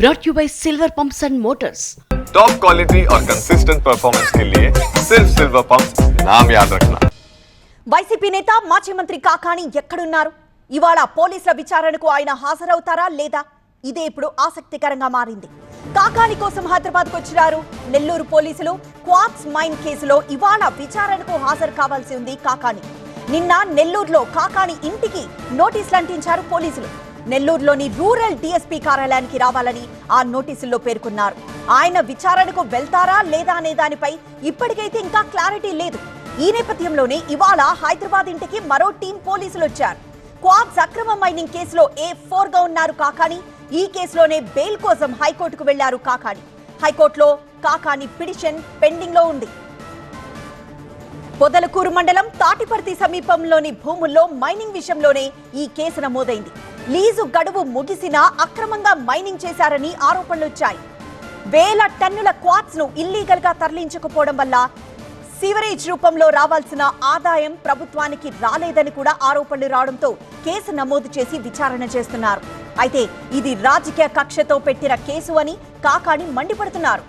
brought you by Silver Pumps and Motors. Top quality और consistent performance के लिए सिर्फ सिल्वर पंप्स नाम याद रखना। వైసీపీ నేత మాజీ మంత్రి కాకాణి ఎక్కడున్నారు? ఇవాళ పోలీసుల విచారణకు ఆయన హాజరవుతారా లేదా? ఇదే ఇప్పుడు ఆసక్తికరంగా మారింది. కాకాణి కోసం హైదరాబాద్కు వచ్చారు నెల్లూరు పోలీసులు. క్వార్ట్జ్ మైన్ కేసులో ఇవాళ విచారణకు హాజరు కావాల్సి ఉంది కాకాణి. నిన్న నెల్లూరులో కాకాణి ఇంటికి నోటీసులు అంటించారు పోలీసులు. నెల్లూరులోని రూరల్ డీఎస్పీ కార్యాలయానికి రావాలని ఆ నోటీసుల్లో పేర్కొన్నారు. ఆయన విచారణకు వెళ్తారా లేదా అనే దానిపై ఇప్పటికైతే ఇంకా క్లారిటీ లేదు. ఈ నేపథ్యంలోనే ఇవాళ హైదరాబాద్ ఇంటికి మరో టీం పోలీసులు వచ్చారు. క్వార్ట్జ్ అక్రమ మైనింగ్ కేసులో A4 గా ఉన్నారు కాకాణి. ఈ కేసులోనే బెయిల్ కోసం హైకోర్టుకు వెళ్లారు కాకాణి. హైకోర్టులో కాకాణి పిటిషన్ పెండింగ్ లో ఉంది. పొదలకూరు మండలం తాటిపర్తి సమీపంలోని భూముల్లో మైనింగ్ విషయంలోనే ఈ కేసు నమోదైంది. లీజు గడువు ముగిసినా అక్రమంగా మైనింగ్ చేశారని ఆరోపణలొచ్చాయి. వేల టన్నుల క్వార్ట్జ్ ను ఇల్లీగల్ గా తరలించకపోవడం వల్ల సివరేజ్ రూపంలో రావాల్సిన ఆదాయం ప్రభుత్వానికి రాలేదని కూడా ఆరోపణలు రావడంతో కేసు నమోదు చేసి విచారణ చేస్తున్నారు. అయితే ఇది రాజకీయ కక్షతో పెట్టిన కేసు అని కాకాణి మండిపడుతున్నారు.